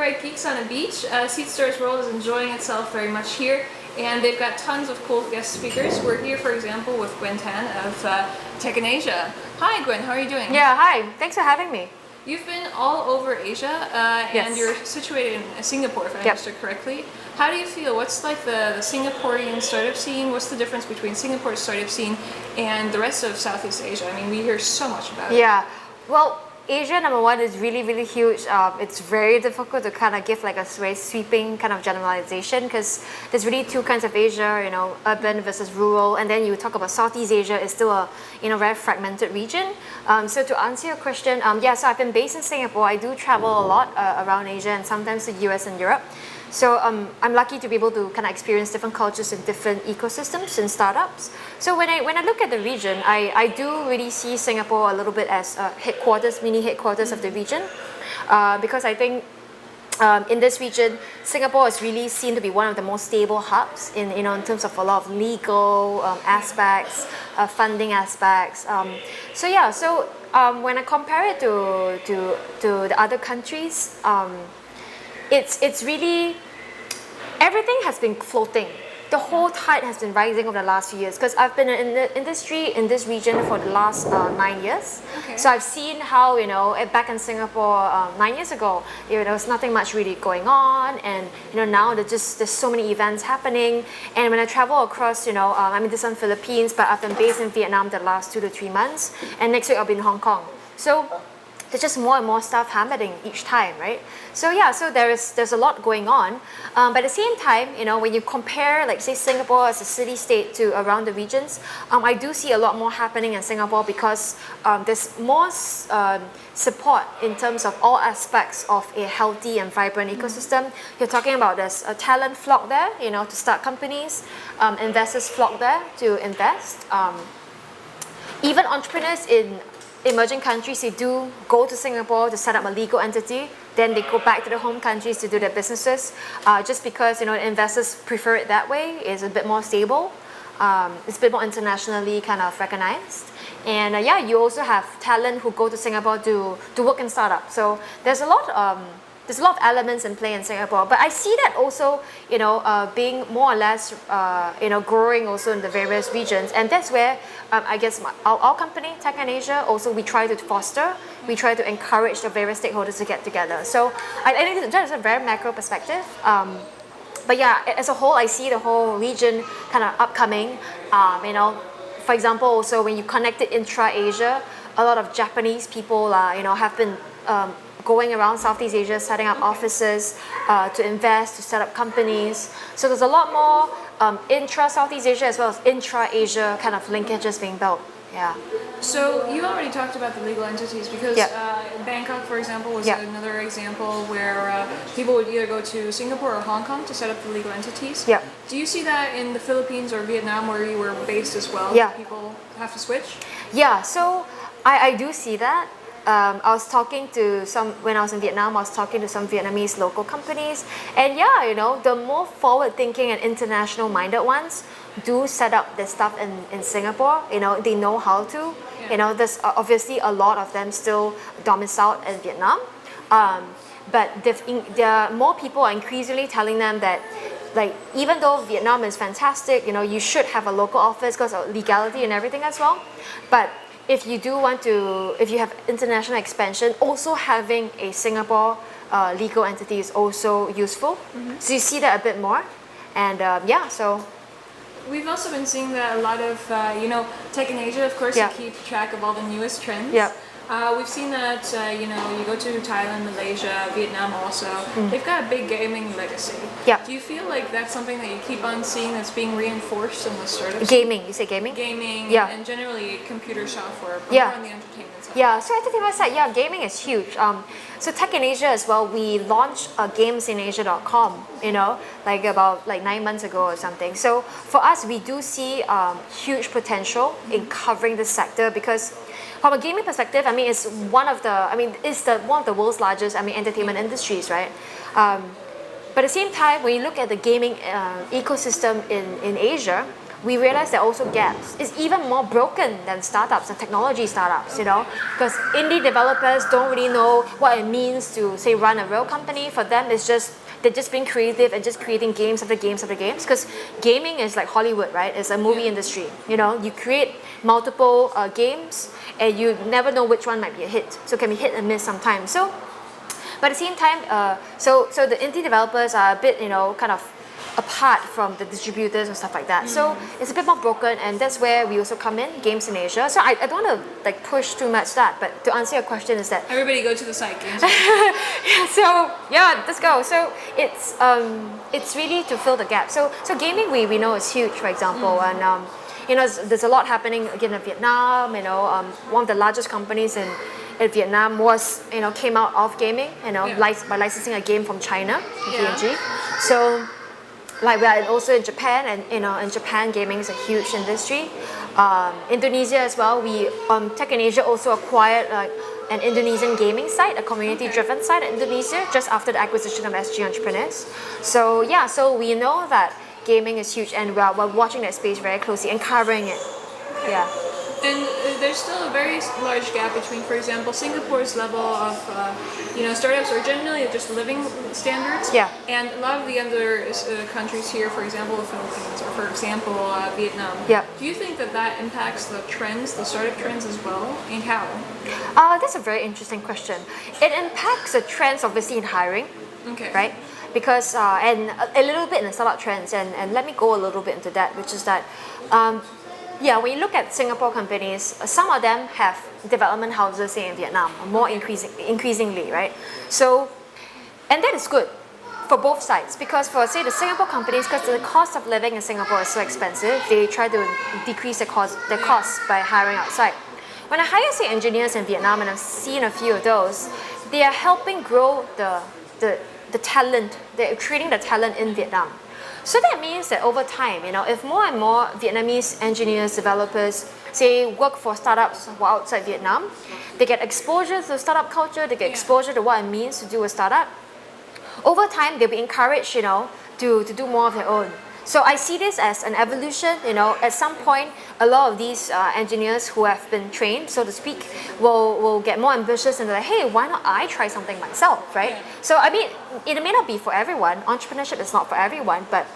right geeks on a beach. Seedstars World is enjoying itself very much here, and they've got tons of cool guest speakers. We're here, for example, with Gwendolyn Tan of Tech in Asia. Hi, Gwen. How are you doing? Yeah, hi. Thanks for having me. You've been all over Asia, Yes. and you're situated in Singapore, if I understood correctly. How do you feel? What's like the Singaporean startup scene? What's the difference between Singapore's startup scene and the rest of Southeast Asia? I mean, we hear so much about it. Yeah, well, Asia, number one, is really, really huge. It's very difficult to kind of give like a very sweeping kind of generalization because there's really two kinds of Asia, you know, urban versus rural. And then you talk about Southeast Asia, is still a, you know, very fragmented region. So to answer your question, yeah, so I've been based in Singapore. I do travel a lot around Asia and sometimes the US and Europe. So I'm lucky to be able to kind of experience different cultures in different ecosystems and startups. So when I look at the region, I do really see Singapore a little bit as headquarters, mini headquarters of the region, because I think in this region, Singapore is really seen to be one of the most stable hubs in, you know, in terms of a lot of legal aspects, funding aspects. So yeah, so when I compare it to the other countries, it's really, everything has been floating. The whole tide has been rising over the last few years because I've been in the industry in this region for the last 9 years. Okay. So I've seen how, you know, back in Singapore 9 years ago, you know, there was nothing much really going on, and you know, now there's so many events happening. And when I travel across, you know, I'm in the Philippines, but I've been based in Vietnam the last 2 to 3 months, and next week I'll be in Hong Kong. So there's just more and more stuff happening each time, right? So yeah, so there's a lot going on, but at the same time, you know, when you compare, like say Singapore as a city-state to around the regions, I do see a lot more happening in Singapore because there's more support in terms of all aspects of a healthy and vibrant ecosystem. You're talking about there's a talent flock there, you know, to start companies, investors flock there to invest, even entrepreneurs in emerging countries, they do go to Singapore to set up a legal entity, then they go back to their home countries to do their businesses, just because, you know, investors prefer it that way. It's a bit more stable, it's a bit more internationally kind of recognized, and yeah, you also have talent who go to Singapore to work in startups. So there's a lot of elements in play in Singapore, but I see that also, you know, being more or less, you know, growing also in the various regions, and that's where I guess our company, Tech in Asia, also we try to foster, we try to encourage the various stakeholders to get together. So I think that is a very macro perspective. But yeah, as a whole, I see the whole region kind of upcoming. You know, for example, also when you connect it intra-Asia, a lot of Japanese people, you know, have been going around Southeast Asia, setting up offices to invest, to set up companies. So there's a lot more intra-Southeast Asia as well as intra-Asia kind of linkages being built. Yeah. So you already talked about the legal entities because Bangkok, for example, was another example where people would either go to Singapore or Hong Kong to set up the legal entities. Yeah. Do you see that in the Philippines or Vietnam where you were based as well? Yeah. People have to switch? Yeah, so I do see that. I was talking to when I was in Vietnam, I was talking to some Vietnamese local companies, and yeah, you know, the more forward-thinking and international-minded ones do set up their stuff in Singapore. You know, they know how to. Yeah. You know, there's obviously a lot of them still domiciled in Vietnam, but there are more people are increasingly telling them that, like, even though Vietnam is fantastic, you know, you should have a local office because of legality and everything as well, but if you do want to, if you have international expansion, also having a Singapore legal entity is also useful. Mm-hmm. So you see that a bit more, and yeah, so. We've also been seeing that a lot of, you know, Tech in Asia, of course, you keep track of all the newest trends. Yeah. We've seen that, you know, you go to Thailand, Malaysia, Vietnam also, they've got a big gaming legacy. Yeah. Do you feel like that's something that you keep on seeing that's being reinforced in the startups? Gaming, you say gaming? Gaming, and generally computer software, but more on the entertainment side. Yeah, so entertainment side, yeah, gaming is huge. So Tech in Asia as well, we launched gamesinasia.com, you know, like about 9 months ago or something. So for us, we do see huge potential in covering this sector because from a gaming perspective, I mean, it's one of the world's largest, entertainment industries, right? But at the same time, when you look at the gaming ecosystem in Asia, we realized there are also gaps. It's even more broken than startups and technology startups, you know, because indie developers don't really know what it means to, say, run a real company. For them, it's just they're just being creative and just creating games after games after games. Because gaming is like Hollywood, right? It's a movie industry. You know, you create multiple games, and you never know which one might be a hit. So it can be hit and miss sometimes. So, but at the same time, so the indie developers are a bit, you know, kind of apart from the distributors and stuff like that. So it's a bit more broken, and that's where we also come in, Games in Asia. So I don't want to like push too much that, but to answer your question is that everybody go to the site, Games. so yeah, let's go. So it's really to fill the gap. So gaming we know is huge, for example, and you know there's a lot happening again in Vietnam. You know, one of the largest companies in Vietnam was, you know, came out of gaming, you know, by licensing a game from China, VNG. So like we are also in Japan, and you know, in Japan gaming is a huge industry. Indonesia as well. We Tech in Asia also acquired like an Indonesian gaming site, a community-driven site in Indonesia, just after the acquisition of SG Entrepreneurs. So yeah, so we know that gaming is huge, and we're watching that space very closely and covering it. Yeah. And there's still a very large gap between, for example, Singapore's level of, you know, startups or generally just living standards. Yeah. And a lot of the other countries here, for example, the Philippines or, for example, Vietnam. Yeah. Do you think that impacts the trends, the startup trends as well, and how? That's a very interesting question. It impacts the trends, obviously, in hiring. Okay. Right? Because, and a little bit in the startup trends, and let me go a little bit into that, which is that, yeah, when you look at Singapore companies, some of them have development houses, say in Vietnam, more increasingly, right? So, and that is good for both sides, because for, say, the Singapore companies, because the cost of living in Singapore is so expensive, they try to decrease their costs by hiring outside. When I hire, say, engineers in Vietnam, and I've seen a few of those, they are helping grow the talent, they're creating the talent in Vietnam. So that means that over time, you know, if more and more Vietnamese engineers, developers, say, work for startups who are outside Vietnam, they get exposure to startup culture, they get exposure to what it means to do a startup. Over time, they'll be encouraged, you know, to do more of their own. So I see this as an evolution, you know, at some point, a lot of these engineers who have been trained, so to speak, will get more ambitious and they're like, hey, why not I try something myself, right? Yeah. So I mean, it may not be for everyone, entrepreneurship is not for everyone, but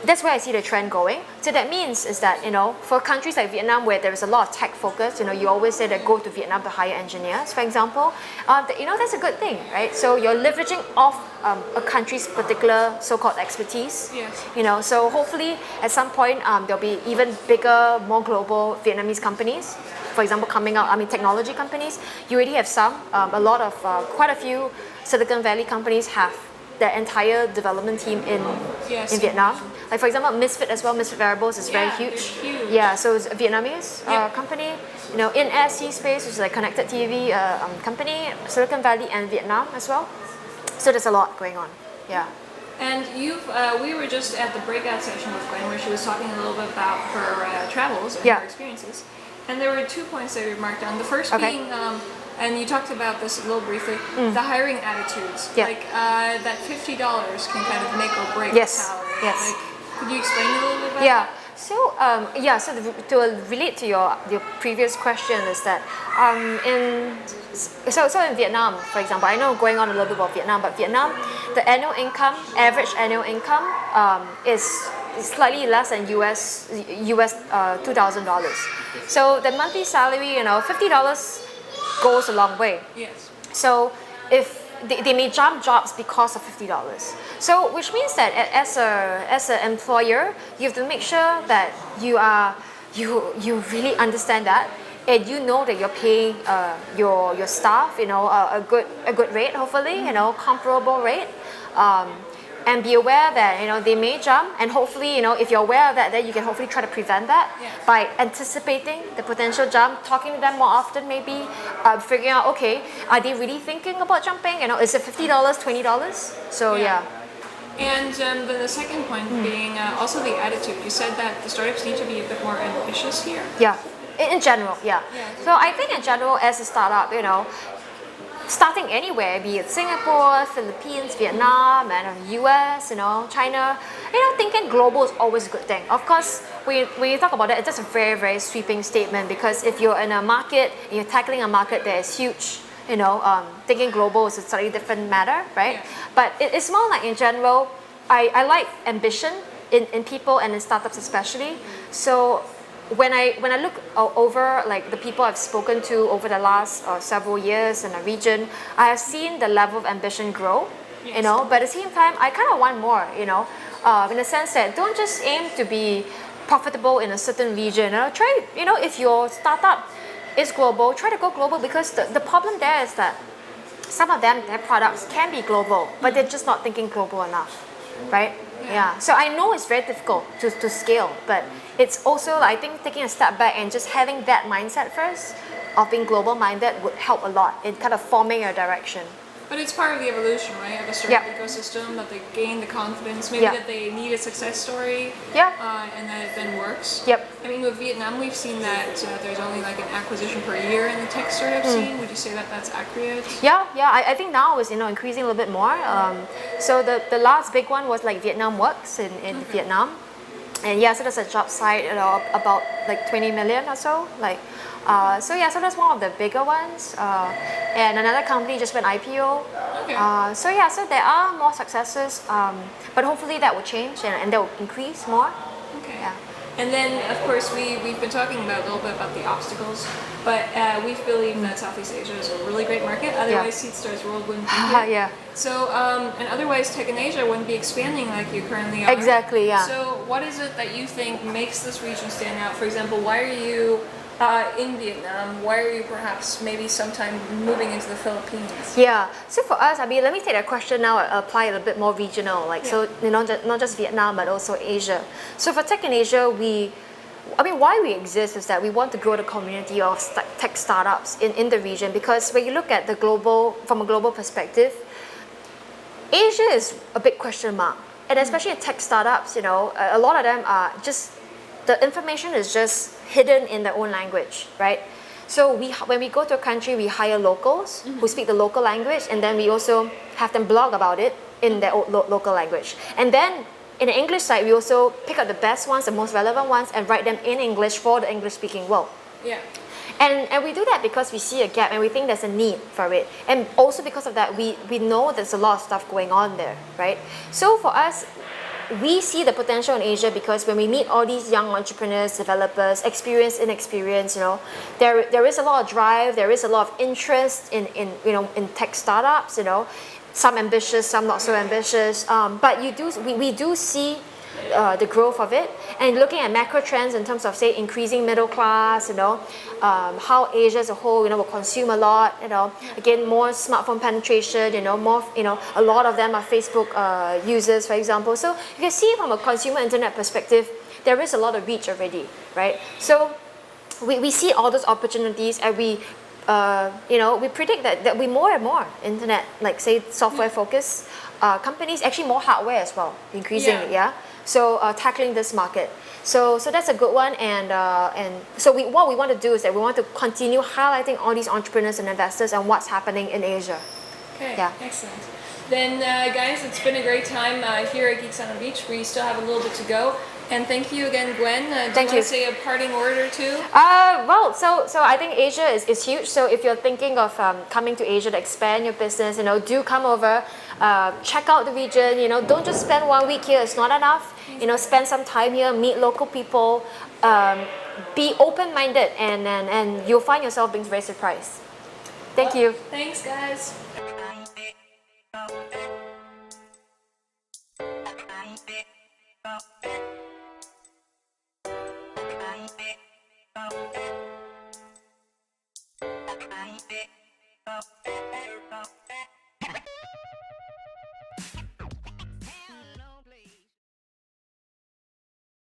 that's where I see the trend going. So that means is that, you know, for countries like Vietnam where there is a lot of tech focus, you know, you always say that go to Vietnam to hire engineers, for example, you know, that's a good thing, right? So you're leveraging off a country's particular so-called expertise. Yes. You know, so hopefully at some point there'll be even bigger, more global Vietnamese companies, for example, coming out, I mean, technology companies. You already have some, a lot of, quite a few Silicon Valley companies have their entire development team in Vietnam. Like for example, Misfit as well, Misfit Variables is very huge. Yeah, so it's a Vietnamese company. You know, in SC space, which is like connected TV company, Silicon Valley and Vietnam as well. So there's a lot going on. Yeah. And we were just at the breakout session with Gwen where she was talking a little bit about her travels and her experiences. And there were 2 points that we marked down. The first being, and you talked about this a little briefly, the hiring attitudes. Like that $50 can kind of make or break a salary. Yes. Like, could you explain a little bit about that? So to relate to your previous question is that so in Vietnam, for example, I know going on a little bit about Vietnam, but Vietnam, the average annual income is slightly less than US $2,000. So the monthly salary, you know, $50 goes a long way. Yes. So if they may jump jobs because of $50. So which means that as an employer, you have to make sure that you really understand that, and you know that you're paying your staff, you know, a good rate, hopefully, you know, comparable rate. And be aware that, you know, they may jump, and hopefully, you know, if you're aware of that, then you can hopefully try to prevent that by anticipating the potential jump, talking to them more often, maybe figuring out, okay, are they really thinking about jumping? You know, is it $50, $20? So And then the second point being also the attitude. You said that the startups need to be a bit more ambitious here. Yeah, in general, So I think in general, as a startup, you know, starting anywhere, be it Singapore, Philippines, Vietnam, and US, China, thinking global is always a good thing. Of course, when you talk about it, it's just a very, very sweeping statement, because if you're in a market, and you're tackling a market that is huge, thinking global is a slightly different matter, right? Yeah. But it's more like in general, I like ambition in people and in startups especially. So when I look over like the people I've spoken to over the last several years in the region, I have seen the level of ambition grow, Yes. but at the same time, I kind of want more, in the sense that don't just aim to be profitable in a certain region. Try, if your startup is global, try to go global, because the problem there is that some of them, their products can be global, but they're just not thinking global enough, right? Yeah. So I know it's very difficult to scale, but it's also, I think, taking a step back and just having that mindset first of being global minded would help a lot in kind of forming your direction. But it's part of the evolution, right? Of a startup Yeah. ecosystem, that they gain the confidence, maybe Yeah. that they need a success story, Yeah. and that it then works. Yep. I mean, with Vietnam, we've seen that there's only like an acquisition per year in the tech startup scene. Would you say that that's accurate? Yeah, I think now is increasing a little bit more. So the last big one was like Vietnam Works in Vietnam, and yeah, so that's a job site, about like 20 million or so. So that's one of the bigger ones. And another company just went IPO. Okay. So there are more successes, but hopefully that will change and that will increase more. Okay. Yeah. And then, of course, we've been talking about a little bit about the obstacles, but we believe that Southeast Asia is a really great market. Otherwise, Seedstars World wouldn't be here. Yeah. So, and otherwise, Tech in Asia wouldn't be expanding like you currently are. Exactly, yeah. So, what is it that you think makes this region stand out? For example, why are you in Vietnam? Why are you perhaps maybe sometime moving into the Philippines? Yeah. So for us, I mean, let me take that question now and apply it a bit more regional. So not just Vietnam, but also Asia. So for Tech in Asia, why we exist is that we want to grow the community of tech startups in the region, because when you look at from a global perspective, Asia is a big question mark. And especially tech startups, a lot of them are just, the information is just hidden in their own language, right? So when we go to a country, we hire locals who speak the local language, and then we also have them blog about it in their local language. And then in the English side, we also pick up the best ones, the most relevant ones, and write them in English for the English-speaking world. Yeah. And we do that because we see a gap and we think there's a need for it. And also because of that, we know there's a lot of stuff going on there, right? So for us, we see the potential in Asia because when we meet all these young entrepreneurs, developers, experienced, inexperienced, there is a lot of drive, there is a lot of interest in tech startups, some ambitious, some not so ambitious, but we do see the growth of it. And looking at macro trends in terms of, say, increasing middle class, how Asia as a whole, will consume a lot, again, more smartphone penetration, more, a lot of them are Facebook users, for example. So you can see from a consumer internet perspective, there is a lot of reach already, right? So we see all those opportunities, and we predict that we more and more internet, like say software focused companies, actually more hardware as well, increasingly, yeah. So tackling this market, so that's a good one, and so what we want to do is that we want to continue highlighting all these entrepreneurs and investors and what's happening in Asia. Okay, yeah. Excellent. Then guys, it's been a great time here at Geeks on the Beach. We still have a little bit to go. And thank you again, Gwen. Do you want to say a parting word or two? Well, so I think Asia is huge. So if you're thinking of coming to Asia to expand your business, do come over, check out the region. Don't just spend 1 week here. It's not enough. Spend some time here, meet local people, be open-minded, and you'll find yourself being very surprised. Thank you. Thanks, guys.